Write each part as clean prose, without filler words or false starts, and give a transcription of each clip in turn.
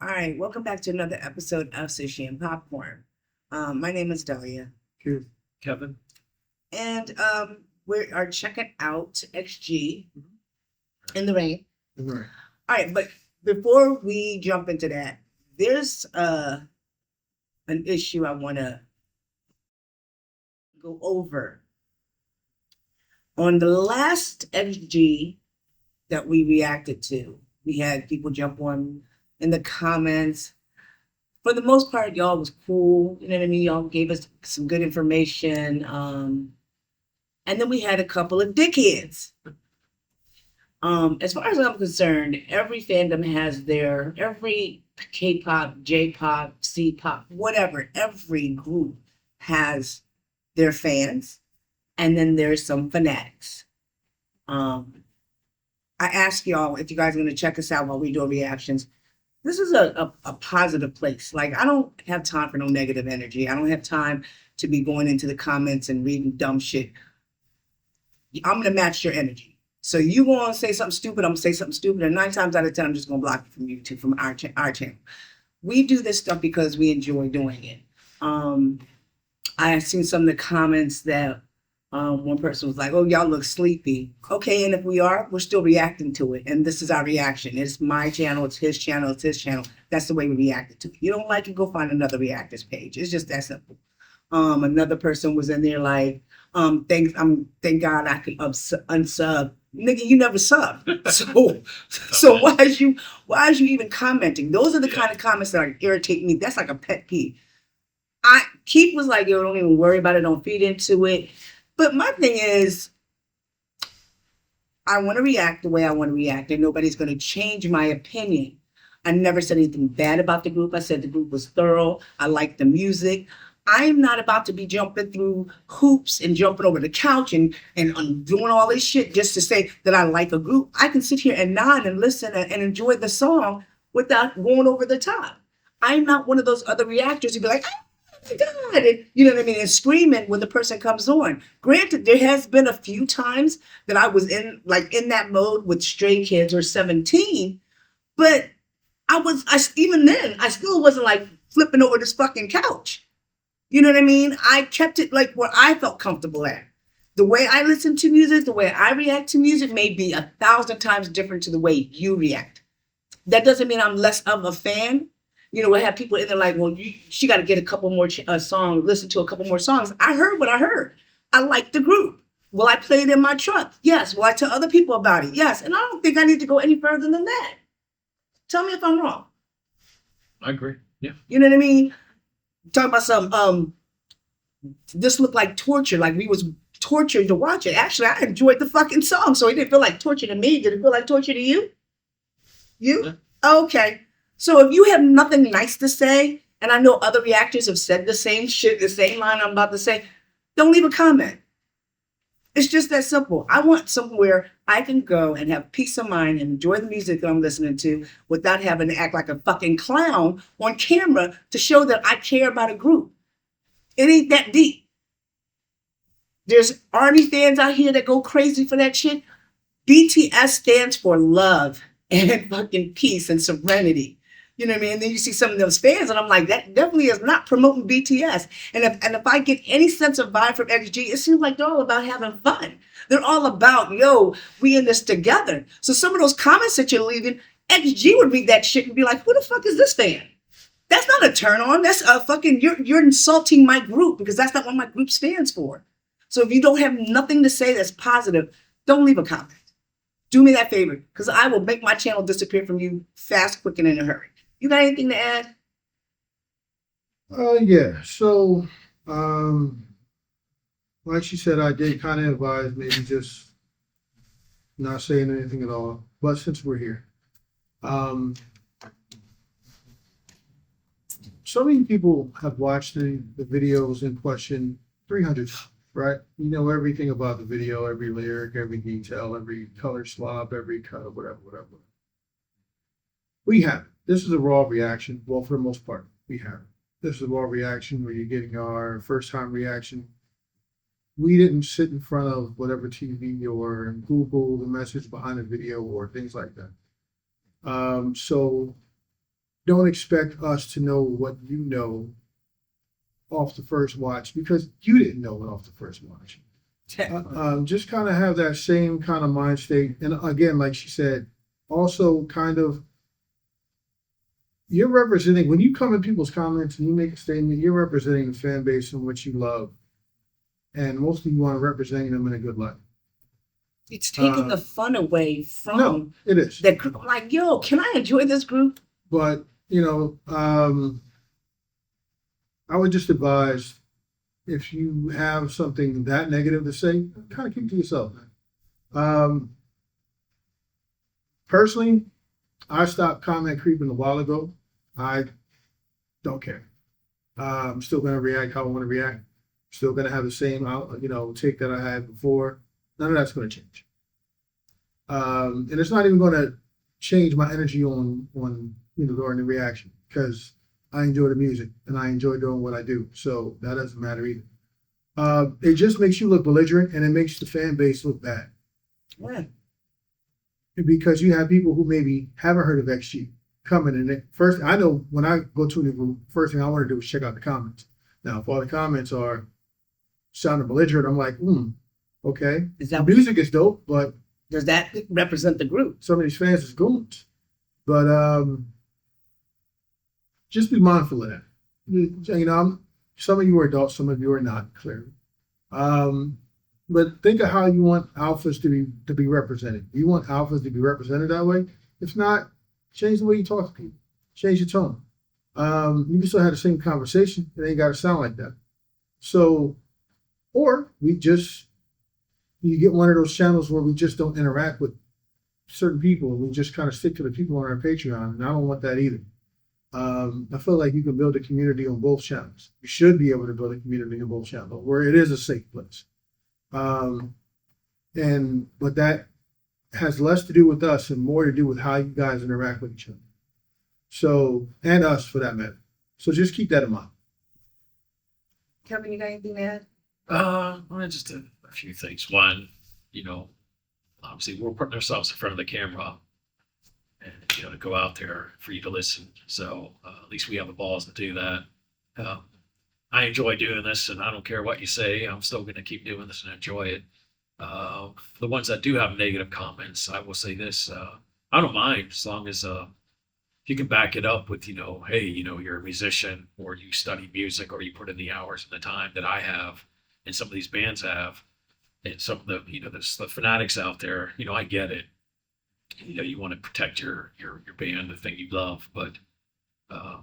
All right, welcome back to another episode of Sushi and Popcorn. My name is Dahlia, Here, Kevin. and we are checking out XG in the rain. Right. All right, but before we jump into that, there's an issue I want to go over. On the last XG that we reacted to, we had people jump on in the comments. For the most part, y'all was cool. You know what I mean? Y'all gave us some good information. And then we had a couple of dickheads. As far as I'm concerned, every fandom has every K-pop, J-pop, C-pop, whatever, every group has their fans. And then there's some fanatics. Um, I ask y'all if you guys are going to check us out while we do reactions. This is a positive place. Like, I don't have time for no negative energy. I don't have time to be going into the comments and reading dumb shit. I'm going to match your energy. So you want to say something stupid, I'm going to say something stupid. And 9 times out of 10, I'm just going to block you from YouTube, from our channel. We do this stuff because we enjoy doing it. I have seen some of the comments that one person was like, "Oh, y'all look sleepy." Okay, and if we are, we're still reacting to it. And this is our reaction. It's my channel, it's his channel, it's his channel. That's the way we reacted to it. You don't like it, go find another reactors page. It's just that simple. Another person was in there like, thank God I could unsub. Nigga, you never sub. So why is you even commenting? Those are the kind of comments that are irritate me. That's like a pet peeve. Keith was like, "Yo, don't even worry about it, don't feed into it." But my thing is, I want to react the way I want to react, and nobody's going to change my opinion. I never said anything bad about the group. I said the group was thorough. I liked the music. I'm not about to be jumping through hoops and jumping over the couch and doing all this shit just to say that I like a group. I can sit here and nod and listen and enjoy the song without going over the top. I'm not one of those other reactors who be like, "Oh my God," and, you know what I mean, and screaming when the person comes on. Granted, there has been a few times that I was in that mode with Stray Kids or 17, but even then, I still wasn't like flipping over this fucking couch. You know what I mean? I kept it like where I felt comfortable at. The way I listen to music, the way I react to music may be 1,000 times different to the way you react. That doesn't mean I'm less of a fan. You know, we have people in there like, "Well, she got to get a couple more songs, listen to a couple more songs." I heard what I heard. I like the group. Will I play it in my truck? Yes. Will I tell other people about it? Yes. And I don't think I need to go any further than that. Tell me if I'm wrong. I agree. Yeah. You know what I mean? Talking about some this looked like torture, like we was tortured to watch it. Actually, I enjoyed the fucking song, so it didn't feel like torture to me. Did it feel like torture to you? You? Yeah. Okay. So if you have nothing nice to say, and I know other reactors have said the same shit, the same line I'm about to say, don't leave a comment. It's just that simple. I want somewhere I can go and have peace of mind and enjoy the music that I'm listening to without having to act like a fucking clown on camera to show that I care about a group. It ain't that deep. There's army fans out here that go crazy for that shit. BTS stands for love and fucking peace and serenity. You know what I mean? And then you see some of those fans, and I'm like, that definitely is not promoting BTS. And if I get any sense of vibe from XG, it seems like they're all about having fun. They're all about, yo, we in this together. So some of those comments that you're leaving, XG would read that shit and be like, "Who the fuck is this fan?" That's not a turn on. That's a fucking, you're insulting my group because that's not what my group stands for. So if you don't have nothing to say that's positive, don't leave a comment. Do me that favor because I will make my channel disappear from you fast, quick, and in a hurry. You got anything to add? Yeah. So, um, like she said, I did kind of advise maybe just not saying anything at all. But since we're here, um, so many people have watched the videos in question 300 times, right? You know everything about the video, every lyric, every detail, every color swap, every cut, whatever. We have it. This is a raw reaction. Well, for the most part, we have it. This is a raw reaction where you're getting our first time reaction. We didn't sit in front of whatever TV or Google the message behind the video or things like that. So don't expect us to know what you know off the first watch because you didn't know it off the first watch. Just kind of have that same kind of mind state. And again, like she said, also kind of you're representing when you come in people's comments and you make a statement, you're representing the fan base in which you love. And mostly you want to represent them in a good light. It's taking the fun away from No, it is. the group. I'm like, yo, can I enjoy this group? But, I would just advise if you have something that negative to say, kind of keep it to yourself. Personally, I stopped comment creeping a while ago. I don't care. I'm still going to react how I want to react. Still going to have the same, take that I had before. None of that's going to change. And it's not even going to change my energy on during the reaction because I enjoy the music and I enjoy doing what I do. So that doesn't matter either. It just makes you look belligerent and it makes the fan base look bad. Yeah. Because you have people who maybe haven't heard of XG coming in. First, I know when I go to a new group, first thing I want to do is check out the comments. Now, if all the comments are sounding belligerent, I'm like, okay. Is The that music is dope, but does that represent the group? some of these fans is goons. But just be mindful of that. Some of you are adults, some of you are not, clearly. But think of how you want alphas to be represented. You want alphas to be represented that way? If not, change the way you talk to people. Change your tone. You can still have the same conversation. It ain't got to sound like that. So, or you get one of those channels where we just don't interact with certain people and we just kind of stick to the people on our Patreon. And I don't want that either. I feel like you can build a community on both channels. You should be able to build a community on both channels where it is a safe place. But that has less to do with us and more to do with how you guys interact with each other. So, and us for that matter. So just keep that in mind. Kevin, you got anything to add? Well, just a few things. One, obviously we're putting ourselves in front of the camera and, to go out there for you to listen. So at least we have the balls to do that. I enjoy doing this and I don't care what you say. I'm still going to keep doing this and enjoy it. The ones that do have negative comments, I will say this, I don't mind as long as you can back it up with, hey, you're a musician or you study music or you put in the hours and the time that I have and some of these bands have and some of the, the fanatics out there, I get it. You want to protect your band, the thing you love, but, I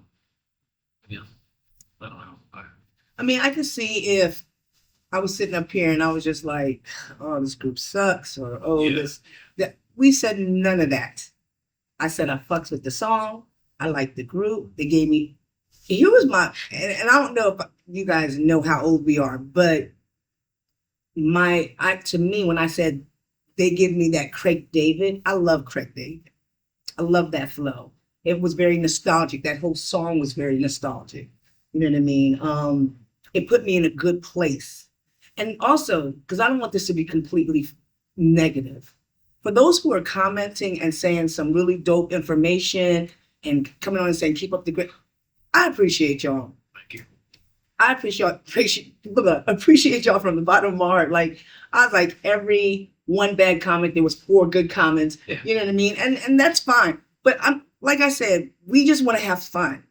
don't know. I mean, I could see if I was sitting up here and I was just like, oh, this group sucks, or that. We said none of that. I said I fucks with the song. I like the group. They gave me, here was my, and I don't know if you guys know how old we are, but to me, when I said they give me that Craig David, I love Craig David. I love that flow. It was very nostalgic. That whole song was very nostalgic. You know what I mean? It put me in a good place. And also, because I don't want this to be completely negative, for those who are commenting and saying some really dope information and coming on and saying, keep up the great, I appreciate y'all. Thank you. I appreciate y'all from the bottom of my heart. Like, I was like, every one bad comment, there was 4 good comments. Yeah. You know what I mean? And that's fine. But like I said, we just want to have fun.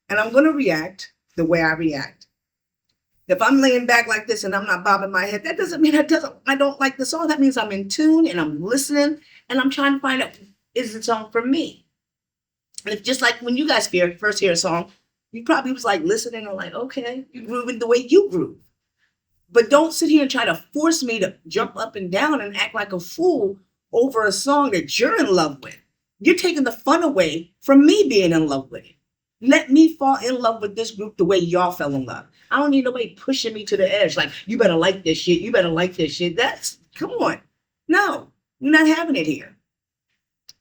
And I'm going to react the way I react. If I'm laying back like this and I'm not bobbing my head, that doesn't mean I don't like the song. That means I'm in tune and I'm listening and I'm trying to find out, is the song for me? And if just like when you guys first hear a song, you probably was like listening and like, okay, you grooving the way you groove. But don't sit here and try to force me to jump up and down and act like a fool over a song that you're in love with. You're taking the fun away from me being in love with it. Let me fall in love with this group the way y'all fell in love. I don't need nobody pushing me to the edge. Like, you better like this shit. You better like this shit. Come on. No, we're not having it here.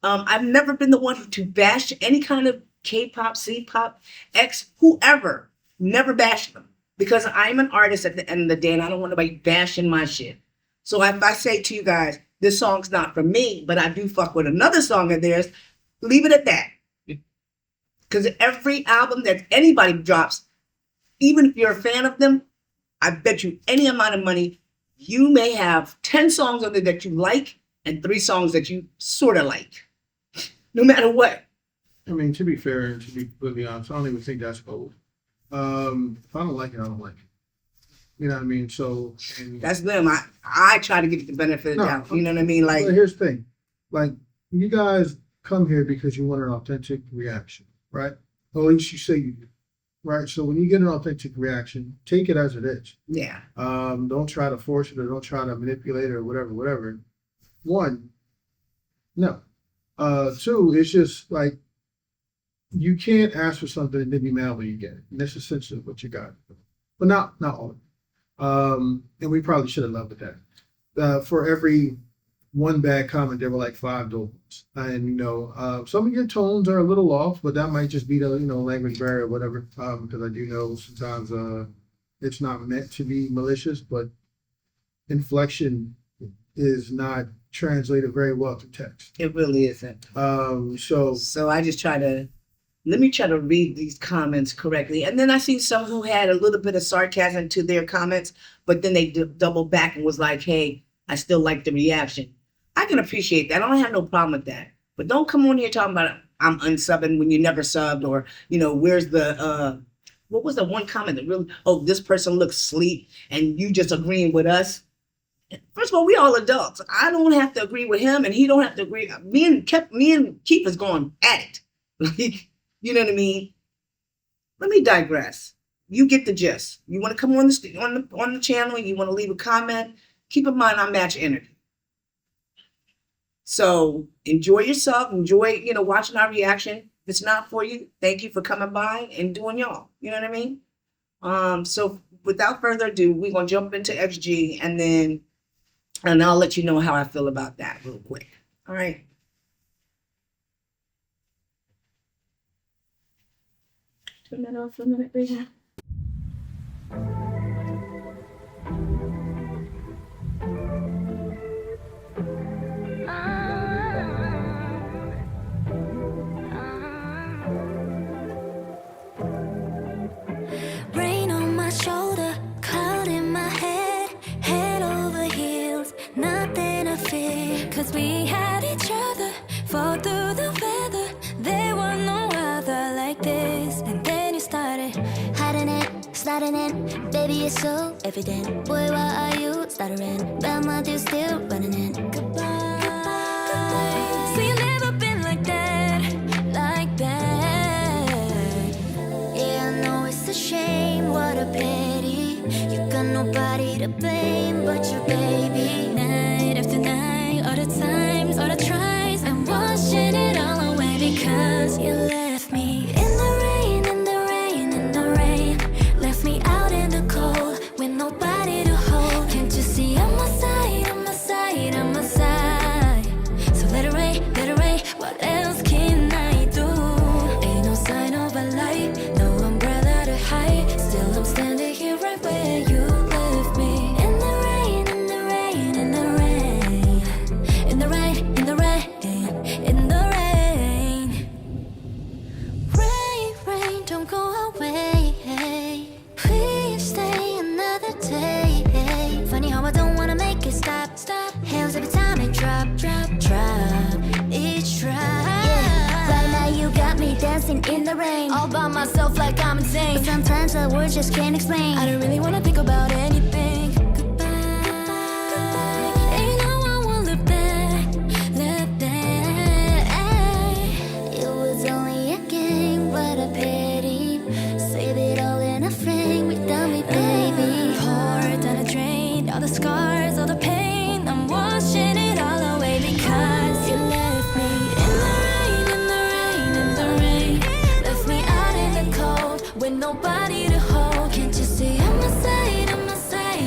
I've never been the one to bash any kind of K-pop, C-pop, X, whoever. Never bash them. Because I'm an artist at the end of the day and I don't want nobody bashing my shit. So if I say to you guys, this song's not for me, but I do fuck with another song of theirs, leave it at that. Because every album that anybody drops, even if you're a fan of them, I bet you any amount of money, you may have 10 songs on there that you like and 3 songs that you sort of like, no matter what. I mean, to be fair and to be completely honest, I don't even think that's bold. If I don't like it, I don't like it. You know what I mean? So, and That's them. I try to give it the benefit of the No, doubt. You know what I mean? Like, but here's the thing, like you guys come here because you want an authentic reaction, right? Or at least you say you do, right? So when you get an authentic reaction, take it as it is. yeah, Don't try to force it or don't try to manipulate it or whatever. One, no. Two, it's just like you can't ask for something and then be mad when you get it. And that's essentially what you got. But not all of it. And we probably should have loved that. For every one bad comment, there were like 5 good ones. And some of your tones are a little off, but that might just be the language barrier or whatever. Because I do know sometimes it's not meant to be malicious, but inflection is not translated very well to text. it really isn't. So I just let me try to read these comments correctly. And then I see some who had a little bit of sarcasm to their comments, but then they doubled back and was like, hey, I still like the reaction. I can appreciate that. I don't have no problem with that. But don't come on here talking about I'm unsubbing when you never subbed, or, where's the, what was the one comment that really, oh, this person looks sleek and you just agreeing with us. First of all, we all adults. I don't have to agree with him and he don't have to agree. Me and Keith is going at it. Like, you know what I mean? Let me digress. You get the gist. You want to come on the channel, you want to leave a comment, keep in mind I match energy. So enjoy yourself, enjoy, watching our reaction. If it's not for you, thank you for coming by and doing y'all. You know what I mean? So without further ado, we're gonna jump into XG and I'll let you know how I feel about that real quick. All right. Turn that off for a minute, baby. Rain on my shoulder, cloud in my head over heels, nothing to fear. 'Cause we had each other, fall through the weather. There was no other like this. And then you started hiding it, sliding in. Baby, it's so evident. Boy, why are you stuttering? But my dude's still running in. Goodbye, goodbye. So you never been like that, like that. Yeah, I know it's a shame, what a pity. You got nobody to blame but your baby. Night after night, all the times, all the tries, I'm washing it all away because you left me in the rain, in the rain, in the rain. Left me out in the cold with nobody to hold. Can't you see I'm my side, I'm my side, I'm my side. So let it rain, what else can I do? Ain't no sign of a light, no umbrella to hide. Still I'm standing here right where you left me. In the rain, in the rain, in the rain. In the rain, in the rain, in the rain. Rain, rain, don't go away. Please stay another day. Funny how I don't wanna make it stop. Hands every time it drop. Each drop. Yeah, right now you got me dancing in the rain, all by myself like I'm insane. But sometimes the words just can't explain. I don't really wanna think about anything. Goodbye, goodbye. And you know I won't look back. It was only a game, what a pity. Save it all in a frame without me, baby. Pour down a drain, all the scars, all the pain. I'm washing it all away because you left me in the rain, in the rain, in the rain. Left me out in the cold with nobody to hold. Can't you see I'm my side, I'm my side,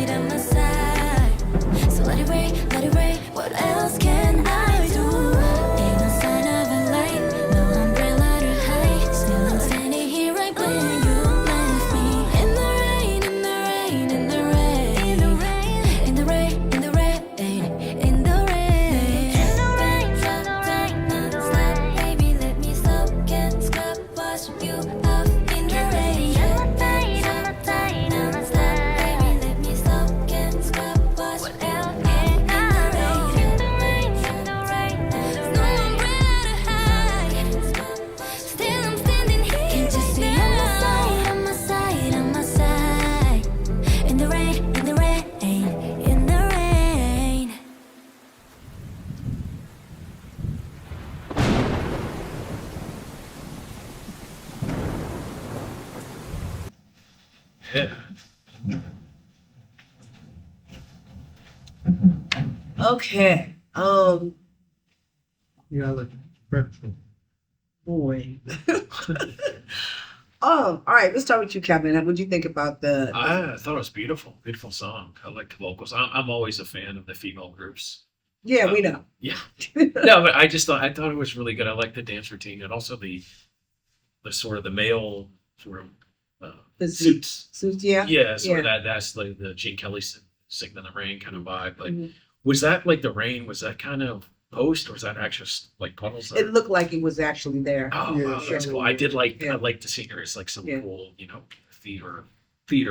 Okay. Yeah, like breakfast. Boy. All right. Let's start with you, Kevin. What would you think about the? I thought it was beautiful, beautiful song. I like the vocals. I'm always a fan of the female groups. Yeah, we know. Yeah, no, but I thought it was really good. I like the dance routine and also the sort of the male sort of The suits. suits, yeah. Yeah, sort of that's like the Gene Kelly singing in the rain kind of vibe. But Mhm. was that like the rain? Was that kind of post or was that actually like puddles? It looked like it was actually there. Oh, Yeah, wow, that's so- cool. I did like Yeah. I like the singer. It's like some Yeah. cool, theater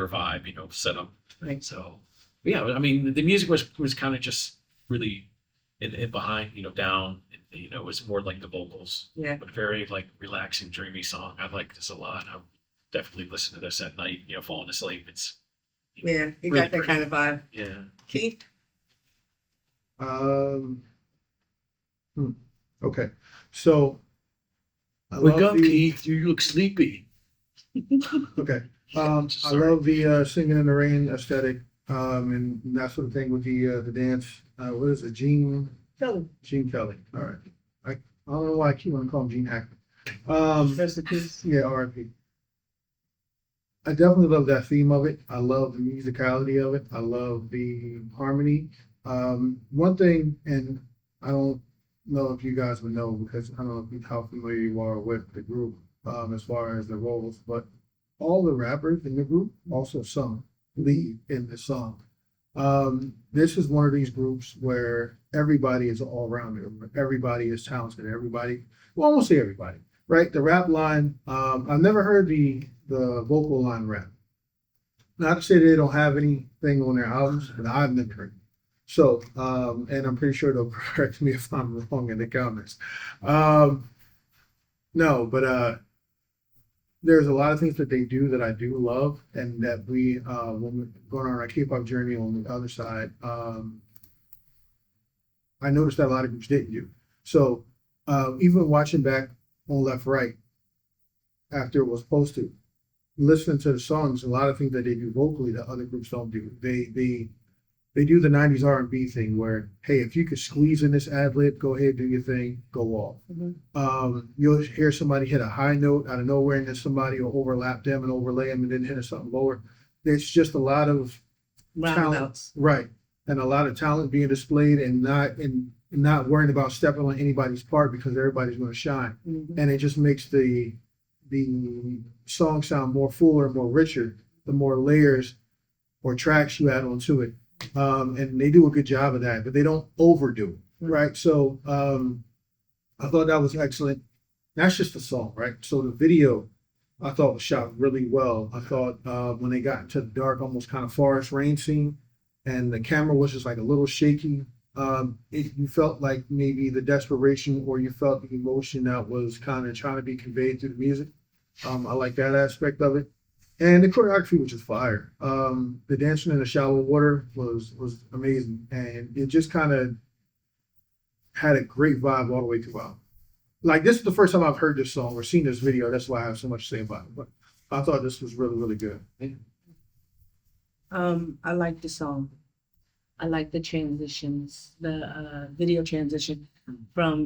vibe, setup. Right. So yeah, I mean the music was kind of just really in behind, down. It was more like the vocals, Yeah. but very like relaxing, dreamy song. I like this a lot. I definitely listen to this at night, falling asleep. It's Yeah, you really got that kind of vibe. yeah. Keith? Um, okay, so I love the, Keith. You look sleepy. okay. I love the singing in the rain aesthetic, and that sort of thing with the dance. What is it, Gene Kelly? All right. I don't know why I keep on calling Gene Hackman. Rest in peace. Yeah, R.I.P. I definitely love that theme of it. I love the musicality of it. I love the harmony. One thing, and I don't know if you guys would know because I don't know how familiar you are with the group as far as the roles, but all the rappers in the group also sung lead in the song. This is one of these groups where everybody is all rounder. Everybody is talented. Everybody, well, I won't say everybody, right? The rap line, I've never heard the vocal line rap. Not to say they don't have anything on their albums, but I've never heard it. So, and I'm pretty sure they'll correct me if I'm wrong in the comments. No, but there's a lot of things that they do that I do love, and that we, when we're going on our K-pop journey on the other side, I noticed that a lot of groups didn't do. So, even watching back on Left Right after it was posted, listening to the songs, a lot of things that they do vocally that other groups don't do. They do the 90s R&B thing where, hey, if you could squeeze in this ad lib, go ahead, do your thing, go off. You'll hear somebody hit a high note out of nowhere, and then somebody will overlap them and overlay them and then hit something lower. There's just a lot of talent, Roundabouts. right? And a lot of talent being displayed, and not worrying about stepping on anybody's part because everybody's going to shine. Mhm. And it just makes the song sound more fuller, more richer, the more layers or tracks you add onto it. And they do a good job of that, but they don't overdo it, right? So I thought that was excellent. That's just the song, right? So the video I thought was shot really well. I thought when they got into the dark, almost kind of forest rain scene, and the camera was just like a little shaky. You felt like maybe the desperation, or you felt the emotion that was kind of trying to be conveyed through the music. I like that aspect of it. And the choreography was just fire. The dancing in the shallow water was amazing, and it just kind of had a great vibe all the way throughout. Like, this is the first time I've heard this song or seen this video. That's why I have so much to say about it. But I thought this was really, really good. I like the song. I like the transitions, the video transition from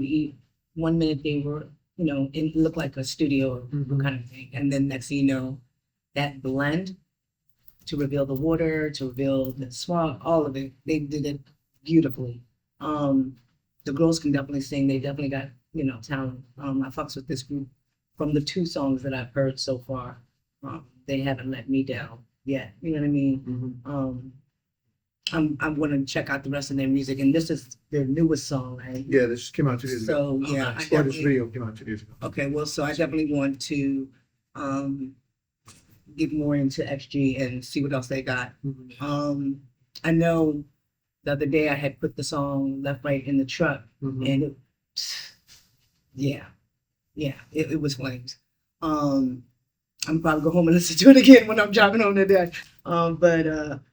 1 minute they were, it looked like a studio Mhm. kind of thing. And then next thing you know, that blend to reveal the water, to reveal the swamp, all of it, they did it beautifully. The girls can definitely sing. They definitely got, talent. I fucks with this group from the 2 songs that I've heard so far. They haven't let me down yet. You know what I mean? I'm going to check out the rest of their music, and this is their newest song, right? Yeah, this came out 2 days ago. So yeah, I nice. Or this definitely, video came out 2 days ago. okay. Well, so I definitely want to get more into XG and see what else they got. I know the other day I had put the song Left Right in the truck, and it was flames. I'm probably go home and listen to it again when I'm driving home today. Well,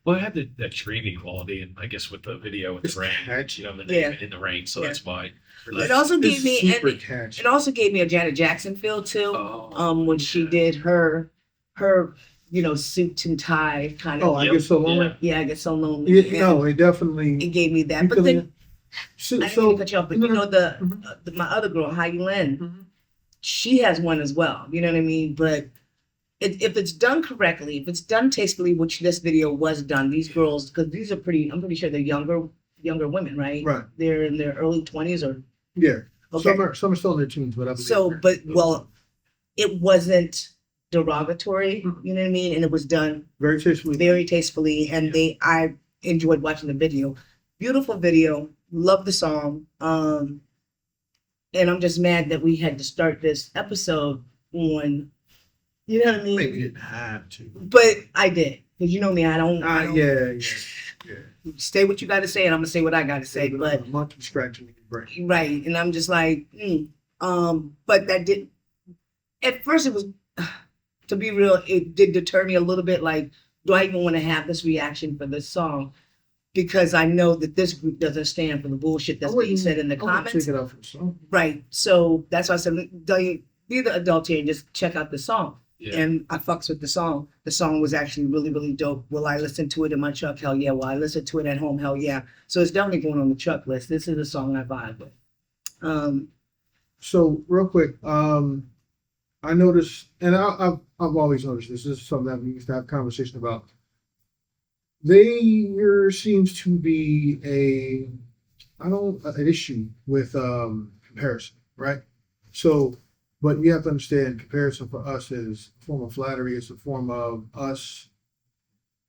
it had that dreamy quality, and I guess with the video with It's the rain, catchy. the Yeah. name in the rain, so Yeah. that's why. It also It's gave me super and catchy. it also gave me a Janet Jackson feel too. When she yeah. did her suit and tie kind of. Oh, I get so lonely. Yeah, I get so lonely. No, it definitely. It gave me that. You But feel then it? So, I didn't so mean to cut you off, but you know Mhm. my other girl, Hai Lin, Mhm. she has one as well. You know what I mean? But if it's done correctly, if it's done tastefully, which this video was done, these girls, because these are pretty, I'm pretty sure they're younger women, right? Right. They're in their early 20s or Yeah. okay. Some are still in their teens, but I believe. So, they're- but well, it wasn't derogatory. Mhm. You know what I mean? And it was done very tastefully. very tastefully, and I enjoyed watching the video. Beautiful video. Love the song. And I'm just mad that we had to start this episode on, you know what I mean? Maybe we didn't have to. But I did, because you know me, I don't Yeah. say what you got to say, and I'm gonna say what I got to say. But monkey scratching in your brain. right, and I'm just like, but that did. At first, it was, to be real, it did deter me a little bit. Like, do I even want to have this reaction for this song? Because I know that this group doesn't stand for the bullshit that's being said in the comments. Take it out from song. Right. So that's why I said, be the adult here and just check out the song. Yeah. And I fucks with the song. The song was actually really, really dope. Will I listen to it in my truck? Hell yeah. Will I listen to it at home? Hell yeah. So it's definitely going on the truck list. This is a song I vibe with. So real quick, I noticed, and I've always noticed this is something that we used to have conversation about. There seems to be an issue with comparison, right? So, but you have to understand, comparison for us is a form of flattery. It's a form of us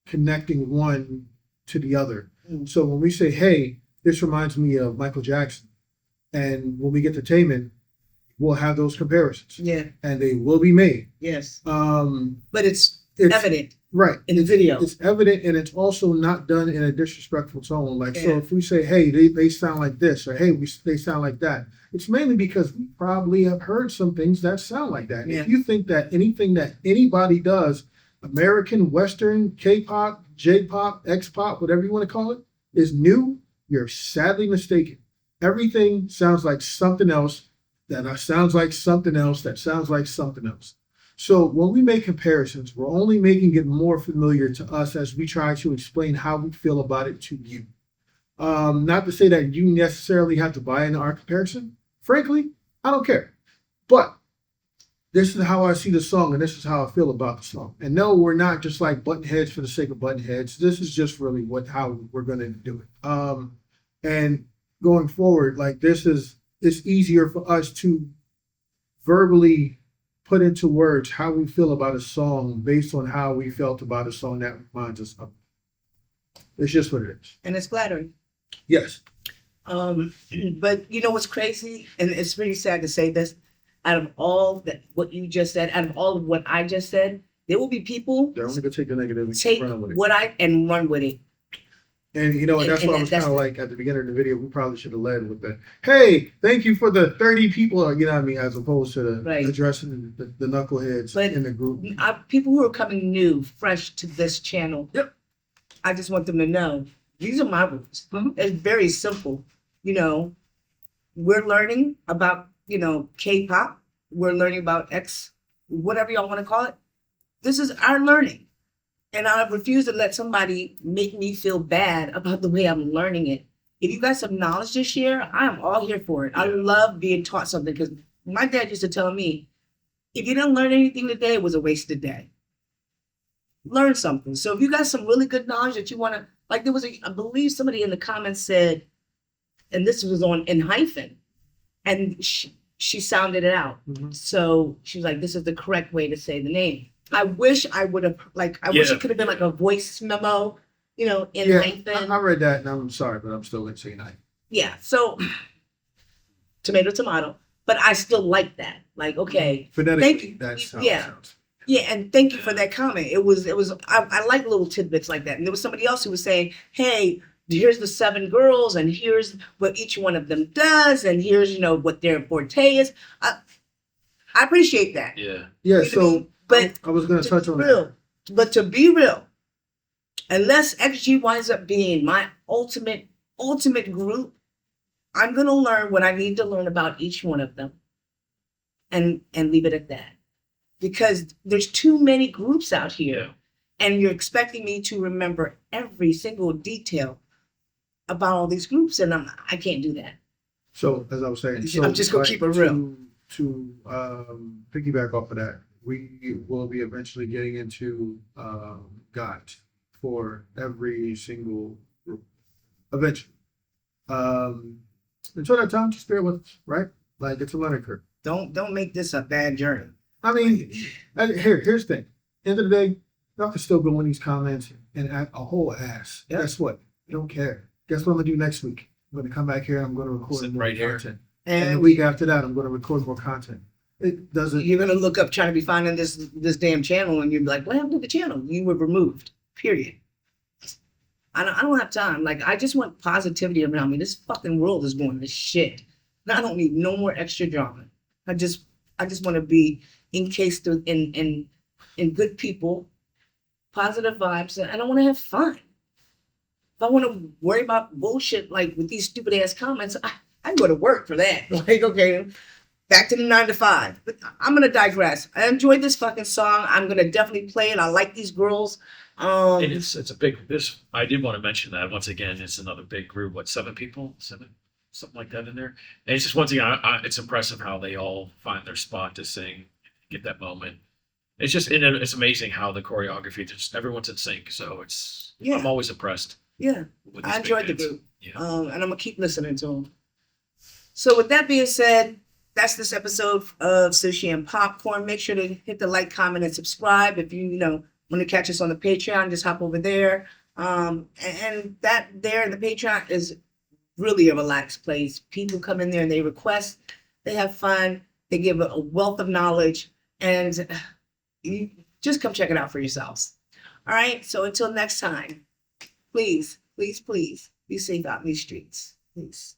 connecting one to the other. Mm. So when we say, "Hey, this reminds me of Michael Jackson," and when we get to Taman, we'll have those comparisons, Yeah. and they will be made. Yes. Um, But it's it's evident right. in the video. It's evident, and it's also not done in a disrespectful tone. Like, so Yeah. if we say, "Hey, they sound like this," or "Hey, they sound like that," it's mainly because we probably have heard some things that sound like that. And Yeah. if you think that anything that anybody does, American, Western, K-pop, J-pop, X-pop, whatever you want to call it, is new, you're sadly mistaken. Everything sounds like something else that sounds like something else that sounds like something else. So when we make comparisons, we're only making it more familiar to us as we try to explain how we feel about it to you. Not to say that you necessarily have to buy into our comparison. Frankly, I don't care. But this is how I see the song, and this is how I feel about the song. And no, we're not just like button heads for the sake of button heads. This is just really how we're going to do it. And going forward, like it's easier for us to verbally put into words how we feel about a song based on how we felt about a song that reminds us of it. It's just what it is. And it's flattering. Yes. But you know what's crazy? And it's really sad to say this. Out of all that, what you just said, out of all of what I just said, there will be people They're only going to take the negative and take run with it. what and run with it. And you know, and that's and what I was kind that's- of like at the beginning of the video. We probably should have led with that. Hey, thank you for the 30 people. You know what I mean? As opposed to Right. addressing the knuckleheads But in the group. People who are coming new, fresh to this channel. Yep. I just want them to know these are my rules. Mhm. It's very simple. You know, we're learning about, K-pop. We're learning about X, whatever y'all want to call it. This is our learning. And I refuse to let somebody make me feel bad about the way I'm learning it. If you got some knowledge to share, I am all here for it. I love being taught something because my dad used to tell me, if you didn't learn anything today, it was a wasted day. Learn something. So if you got some really good knowledge that you want to, like I believe somebody in the comments said, and this was in hyphen, and she sounded it out. Mhm. So she was like, this is the correct way to say the name. I wish I would have, I wish it could have been like a voice memo, in Yeah, hyphen. I read that, and I'm sorry, but I'm still going to say night. Yeah, so tomato, tomato. But I still like that. Like, okay. Phonetically, that's how yeah. it sounds. Yeah, and thank you for that comment. It was I like little tidbits like that. And there was somebody else who was saying, hey, here's the 7 girls, and here's what each one of them does, and here's, what their forte is. I appreciate that. Yeah. Yeah, You know what I so mean? But I was going to touch on that. real, but to be real, unless XG winds up being my ultimate group, I'm gonna learn what I need to learn about each one of them, and leave it at that. Because there's too many groups out here, Yeah. and you're expecting me to remember every single detail. about all these groups, and I can't do that. So as I was saying, I'm just gonna like, keep it real. To piggyback off of that, we will be eventually getting into GOT for every single group. Eventually. Until that time, just bear with us, right? Like it's a learning curve. Don't make this a bad journey. I mean, here's the thing. End of the day, y'all can still go in these comments and act a whole ass. Yeah. Guess what? I don't care. Guess what I'm gonna do next week? I'm gonna come back here. I'm gonna record Sit more right here. content. And the And week after that, I'm gonna record more content. It doesn't. you're gonna look up trying to be finding this damn channel, and you're like, what happened to the channel? You were removed. Period. I don't have time. Like, I just want positivity around me. This fucking world is going to shit. And I don't need no more extra drama. I just want to be encased in good people, positive vibes, and I want to have fun. If I want to worry about bullshit like with these stupid ass comments, I go to work for that. Like, okay, back to the 9 to 5. But I'm gonna digress. I enjoyed this fucking song. I'm gonna definitely play it. I like these girls. And it's a big, this, I did want to mention that once again, it's another big group, what, 7 people, 7, something like that in there. And it's just once again, it's impressive how they all find their spot to sing, get that moment. It's just, it's amazing how the choreography, just everyone's in sync. So Yeah. I'm always impressed. Yeah, With these I big enjoyed the bands. group. Yeah. And I'm gonna keep listening to them. So with that being said, that's this episode of Sushi and Popcorn. Make sure to hit the like, comment, and subscribe. If you want to catch us on the Patreon, just hop over there. And that there in the Patreon is really a relaxed place. People come in there and they request, they have fun, they give a wealth of knowledge, and you just come check it out for yourselves. All right. So until next time, please, please, please be safe out in these streets. Please.